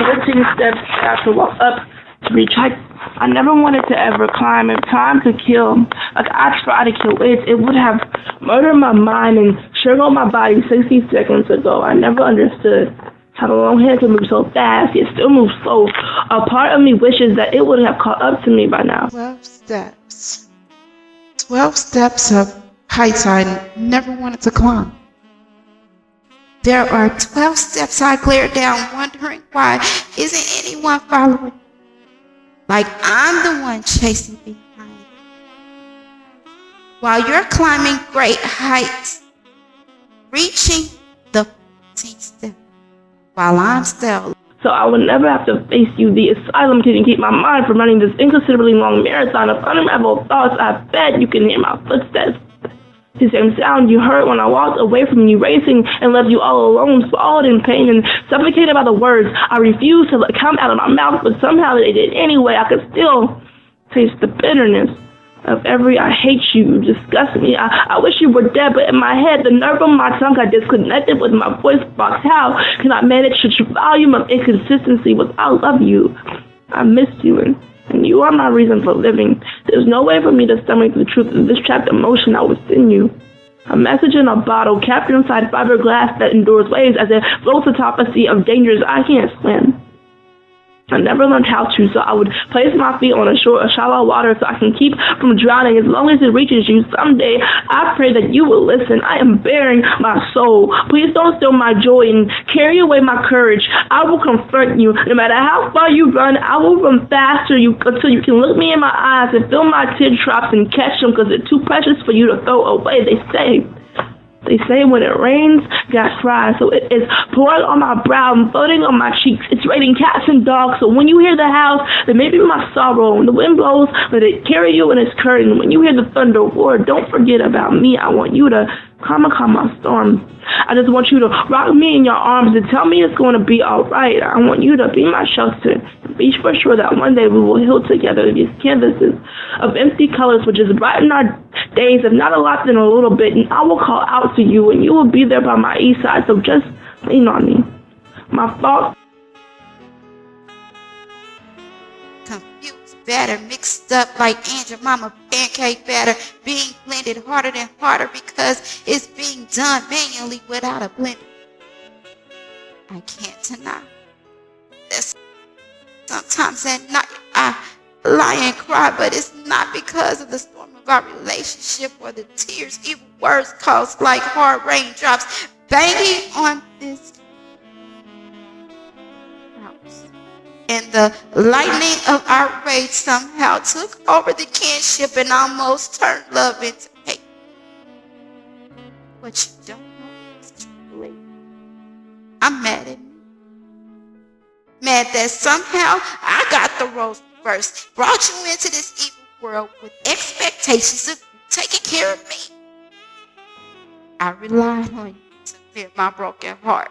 14 steps I have to walk up to reach heights I never wanted to ever climb. If time could kill, like I tried to kill it, it would have murdered my mind and strangled my body 60 seconds ago. I never understood how the long hair can move so fast, yet still move slow. A part of me wishes that it would have caught up to me by now. 12 steps. 12 steps of heights I never wanted to climb. There are 12 steps I glared down, wondering why isn't anyone following? Like I'm the one chasing behind. While you're climbing great heights, reaching the 14th step, while I'm still. So I would never have to face you. The asylum couldn't keep my mind from running this inconsiderably long marathon of unraveled thoughts. I bet you can hear my footsteps. The same sound you heard when I walked away from you, racing and left you all alone, swallowed in pain and suffocated by the words I refused to let come out of my mouth, but somehow they did anyway. I could still taste the bitterness of every I hate you, you disgust me. I wish you were dead, but in my head, the nerve of my tongue got disconnected with my voice box. How can I manage such a volume of inconsistency with I love you? I missed you, and you are my reason for living. There's no way for me to stomach the truth of this trapped emotion I was in you. A message in a bottle, captured inside fiberglass that endures waves as it floats atop a sea of dangers I can't swim. I never learned how to, so I would place my feet on a shore of shallow water so I can keep from drowning as long as it reaches you. Someday, I pray that you will listen. I am bearing my soul. Please don't steal my joy and carry away my courage. I will confront you. No matter how far you run, I will run faster until you can look me in my eyes and feel my teardrops and catch them because they're too precious for you to throw away, they say. They say when it rains, God cries. So it is pouring on my brow and floating on my cheeks. It's raining cats and dogs. So when you hear the house, then maybe my sorrow. When the wind blows, let it carry you in its curtain. When you hear the thunder roar, don't forget about me. I want you to calm my storm. I just want you to rock me in your arms and tell me it's going to be all right. I want you to be my shelter. Be for sure that one day we will heal together. These canvases of empty colors which is brighten our days, if not a lot, then a little bit. And I will call out to you, and you will be there by my east side. So just lean on me. My thoughts. Confused batter, mixed up like Aunt your mama pancake batter, being blended harder than harder because it's being done manually without a blender. I can't deny this. Sometimes at night I lie and cry, but it's not because of the storm of our relationship or the tears evil words cause like hard raindrops banging on this house. And the lightning of our rage somehow took over the kinship and almost turned love into hate. What you don't know is truly, I'm mad at me. Mad that somehow I got the rose first, brought you into this evil world with expectations of taking care of me. I relied on you to mend my broken heart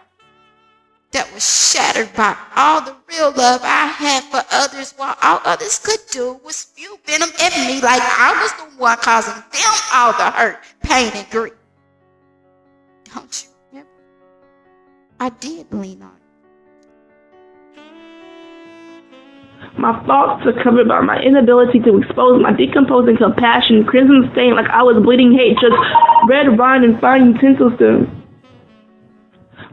that was shattered by all the real love I had for others, while all others could do was spew venom at me like I was the one causing them all the hurt, pain, and grief. Don't you remember? I did lean on you. My thoughts are covered by my inability to expose my decomposing compassion, crimson stain like I was bleeding hate, just red wine and fine utensils to.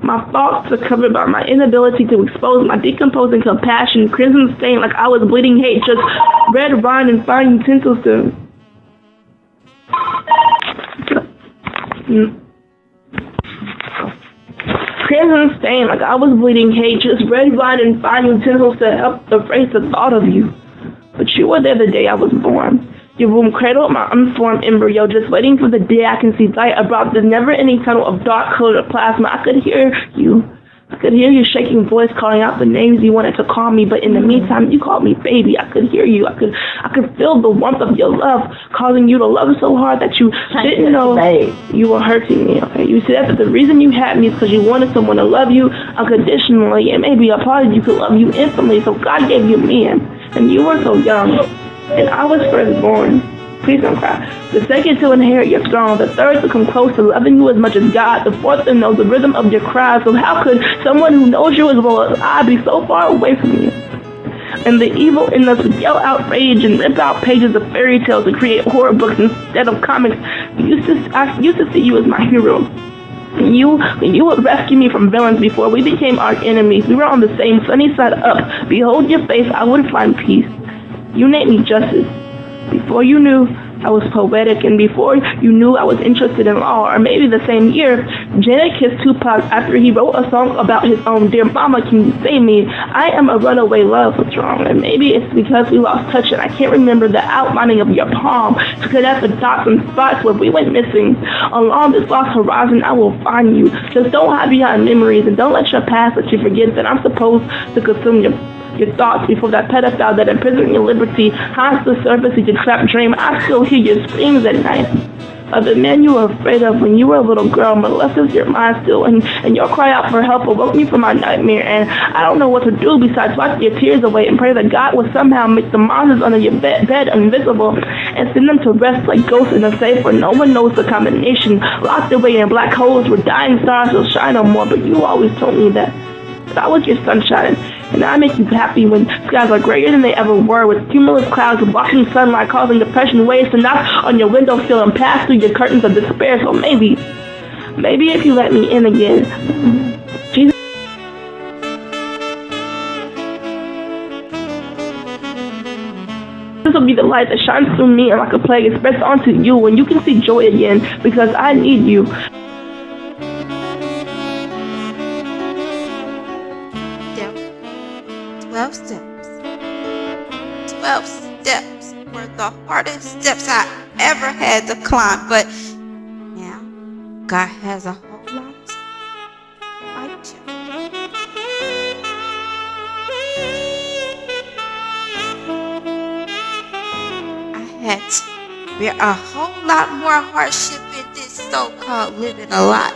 My thoughts are covered by my inability to expose my decomposing compassion, crimson stain like I was bleeding hate, just red wine and fine utensils to. Crimson stain like I was bleeding hate, just red wine and fine utensils to help erase the thought of you. But you were there the day I was born. Your womb cradled my unformed embryo, just waiting for the day I can see light above the never-ending tunnel of dark-colored plasma. I could hear you. I could hear your shaking voice calling out the names you wanted to call me, but in the meantime, you called me baby. I could hear you. I could feel the warmth of your love, causing you to love so hard that you didn't know you were hurting me. Okay, you said that the reason you had me is because you wanted someone to love you unconditionally, and maybe a part of you could love you infinitely. So God gave you me, and you were so young, and I was first born. Please don't cry. The second to inherit your throne. The third to come close to loving you as much as God. The fourth to know the rhythm of your cries. So how could someone who knows you as well as I be so far away from you? And the evil in us would yell outrage and rip out pages of fairy tales and create horror books instead of comics. I used to see you as my hero. You would rescue me from villains before we became arch enemies. We were on the same sunny side up. Behold your face, I would find peace. You named me Justice. Before you knew, I was poetic, and before you knew I was interested in law, or maybe the same year, Janet kissed Tupac after he wrote a song about his own Dear Mama, Can You Save Me? I am a runaway love what's wrong, and maybe it's because we lost touch and I can't remember the outlining of your palm to connect the dots and spots where we went missing. Along this lost horizon, I will find you. Just don't hide behind memories and don't let your past let you forget that I'm supposed to consume your thoughts before that pedophile that imprisoned your liberty haunts the surface of your trapped dream. I still hear your screams at night of the man you were afraid of when you were a little girl, molested your mind still, and your cry out for help awoke me from my nightmare, and I don't know what to do besides wipe your tears away and pray that God will somehow make the monsters under your bed invisible and send them to rest like ghosts in a safe where no one knows the combination, locked away in black holes where dying stars will shine no more. But you always told me that I was your sunshine, and I make you happy when skies are grayer than they ever were, with cumulus clouds blocking sunlight, causing depression waves to knock on your windowsill and pass through your curtains of despair. So maybe if you let me in again, Jesus. This will be the light that shines through me and like a plague it spreads onto you, and you can see joy again because I need you. 12 steps. 12 steps were the hardest steps I ever had to climb, but now God has a whole lot to fight you. I had to bear a whole lot more hardship in this so-called living a lot.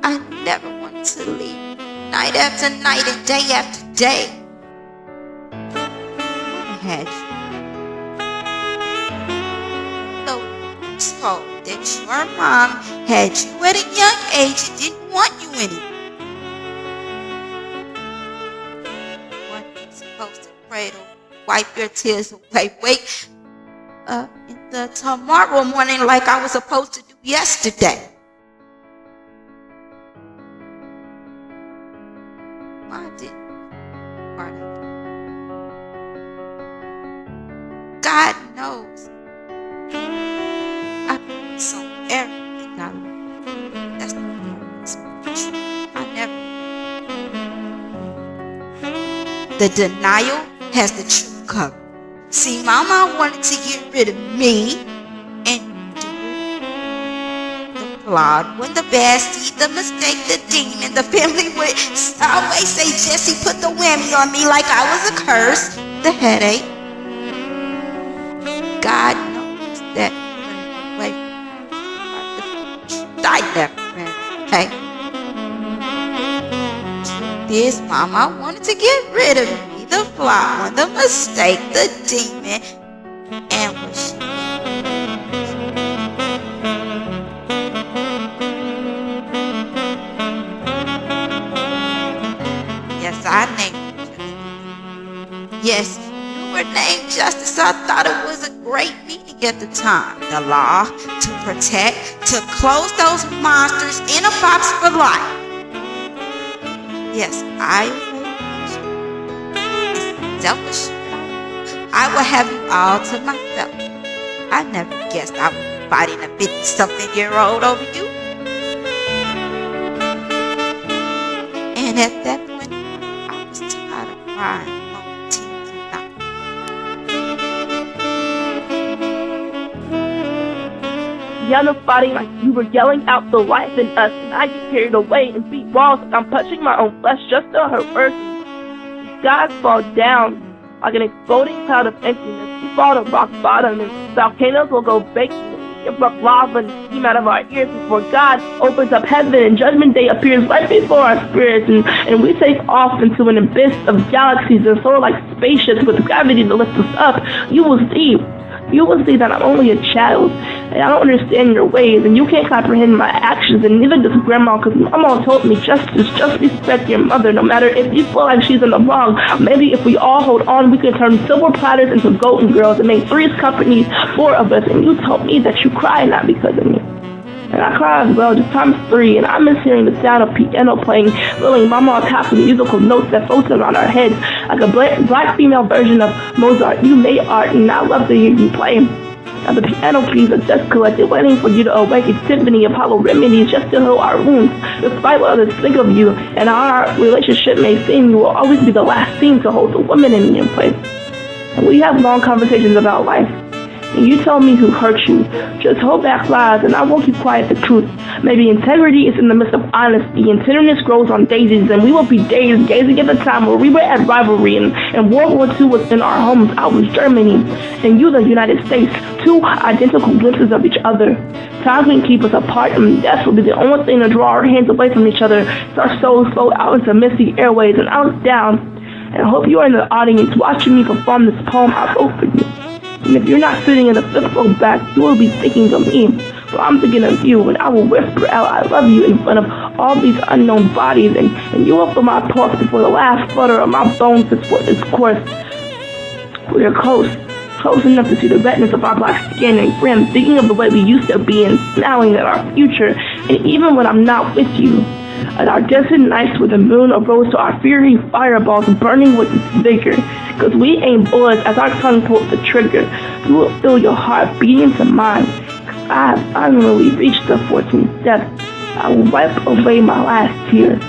I never want to leave, night after night and day after day. I had you so told that your mom had you at a young age and didn't want you anymore. You weren't supposed to pray to wipe your tears away. Wake up in the tomorrow morning like I was supposed to do yesterday. I didn't. God knows I've been so everything I love. That's the truth. I never. The denial has the truth covered. See, Mama wanted to get rid of me and flawed. When the bad seed, the mistake, the demon, the family would always say, Jesse put the whammy on me like I was a curse. The headache. God knows that way. I never ran away. This Mama wanted to get rid of me, the flaw, the mistake, the demon, and was I named you. Yes, you were named Justice. I thought it was a great meaning at the time. The law to protect, to close those monsters in a box for life. Yes, I was selfish. I will have you all to myself. I never guessed I would be fighting a 50-something-year-old over you. And at that point, Yelling, fighting like you were yelling out the life in us, and I get carried away and beat walls like I'm punching my own flesh just to hurt mercy. Skies fall down like an exploding cloud of emptiness. We fall to rock bottom, and volcanoes will go baking, give up lava and scream out of our ears before God opens up heaven and judgment day appears right before our spirits, and we take off into an abyss of galaxies and soar like spaceships with gravity to lift us up. You will see that I'm only a child, and I don't understand your ways, and you can't comprehend my actions, and neither does Grandma, because Mama told me just respect your mother, no matter if you feel like she's in the wrong. Maybe if we all hold on, we can turn silver platters into golden girls and make Three's Company 4 of us, and you told me that you cry not because of me. And I cry as well, just times 3, and I miss hearing the sound of piano playing, feeling Mama on top of musical notes that floats around our heads, like a black female version of Mozart. You made art, and I love to hear you play. Now the piano keys are just collected, waiting for you to awaken symphony Apollo remedies just to heal our wounds. Despite what others think of you, and how our relationship may seem, you will always be the last thing to hold the woman in me in place. And we have long conversations about life. And you tell me who hurt you. Just hold back lies, and I won't keep quiet the truth. Maybe integrity is in the midst of honesty, and tenderness grows on daisies, and we will be dazed, gazing at the time where we were at rivalry, and World War II was in our homes. I was Germany, and you the United States. 2 identical glimpses of each other. Time can keep us apart, and death will be the only thing to draw our hands away from each other. So our souls flow out into misty airways, and I look down, and I hope you are in the audience watching me perform this poem I wrote for you. And if you're not sitting in the 5th row back, you will be thinking of me. But I'm thinking of you, and I will whisper out I love you in front of all these unknown bodies, and you will feel my pulse before the last flutter of my bones is course. We are close enough to see the redness of our black skin and grin, thinking of the way we used to be and smiling at our future, and even when I'm not with you. At our desert nights where the moon arose to our fiery fireballs burning with its vigor, because we aim bullets as our tongue pulls the trigger. You will feel your heart beating to mine, because I have finally reached the 14th step. I will wipe away my last tear.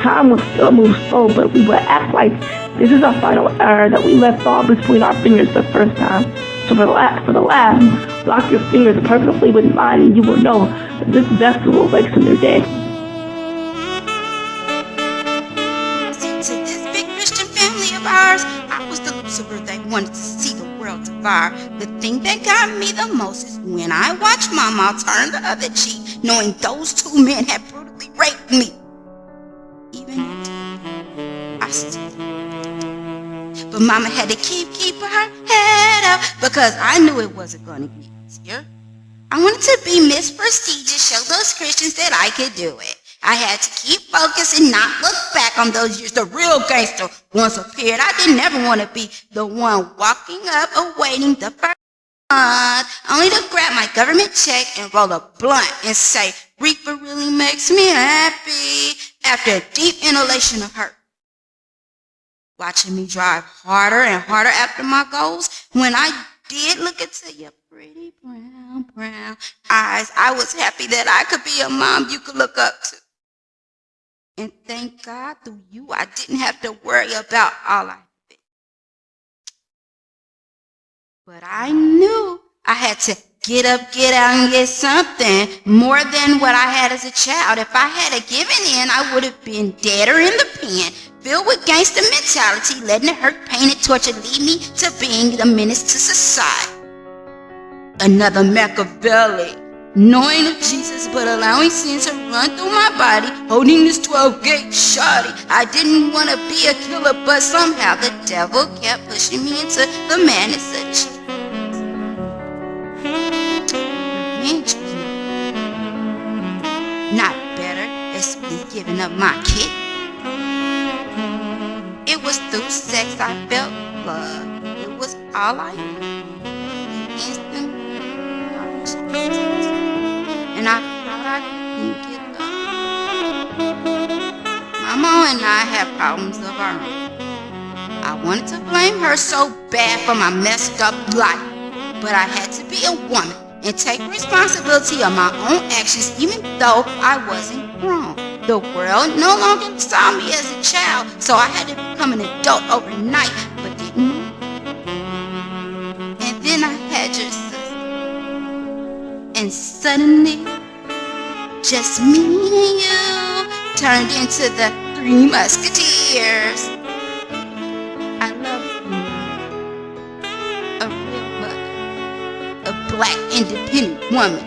Time will still move slow, but we will act like this is our final error that we left fall between our fingers the first time. So for the last, lock your fingers perfectly with mine, and you will know that this vessel awakes a new day. To this big Christian family of ours, I was the Lucifer they wanted to see the world devour. The thing that got me the most is when I watched Mama turn the other cheek, knowing those 2 men had brutally raped me. Even I still. But Mama had to keep her head up because I knew it wasn't going to get easier. I wanted to be Miss Prestigious, show those Christians that I could do it. I had to keep focused and not look back on those years. The real gangster once appeared. I didn't ever want to be the one walking up awaiting the first month, only to grab my government check and roll a blunt and say, Reaper really makes me happy, after a deep inhalation of hurt. Watching me drive harder and harder after my goals, when I did look into your pretty brown eyes, I was happy that I could be a mom you could look up to. And thank God through you, I didn't have to worry about all I did. But I knew I had to get up, get out, and get something more than what I had as a child. If I had given in, I would have been dead or in the pen, filled with gangster mentality, letting the hurt, pain, and torture lead me to being the menace to society. Another Machiavelli, knowing of Jesus but allowing sin to run through my body, holding this 12-gauge shawty. I didn't want to be a killer, but somehow the devil kept pushing me into the madness of Jesus. Revenge was not better, especially giving up my kid. It was through sex I felt love. It was all I knew. Instant. And I thought I couldn't get up. Mama and I had problems of our own. I wanted to blame her so bad for my messed up life, but I had to be a woman and take responsibility of my own actions, even though I wasn't grown. The world no longer saw me as a child, so I had to become an adult overnight, but didn't know. And then I had your sister. And suddenly, just me and you turned into the 3 Musketeers. I love you, a real mother, a black independent woman.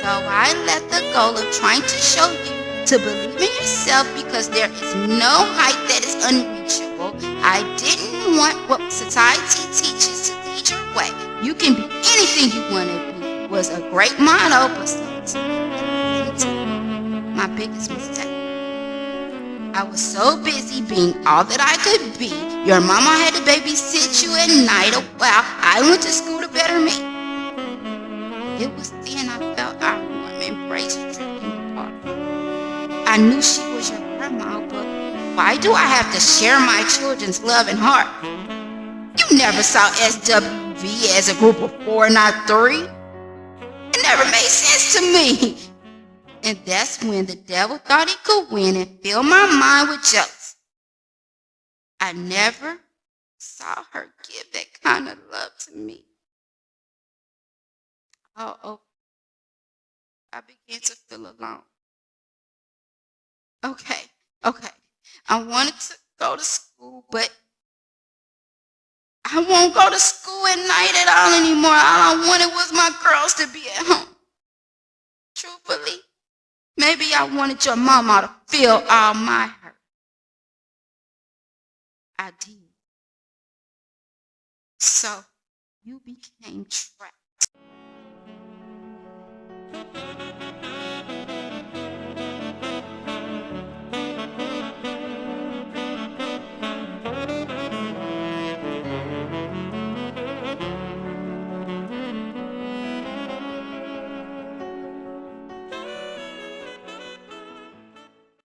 So I let the goal of trying to show you to believe in yourself, because there is no height that is unreachable. I didn't want what society teaches to lead your way. You can be anything you want to be was a great motto, but my biggest mistake. I was so busy being all that I could be. Your mama had to babysit you at night while I went to school to better me. It was then I felt our warm embrace drifting apart. I knew she was your grandma, but why do I have to share my children's love and heart? You never saw SWV as a group of 4, not 3. It never made sense to me. And that's when the devil thought he could win and fill my mind with jealousy. I never saw her give that kind of love to me. I began to feel alone. Okay. I wanted to go to school, but I won't go to school at night at all anymore. All I wanted was my girls to be at home. Truthfully, maybe I wanted your mama to feel all my hurt. I did. So you became trapped.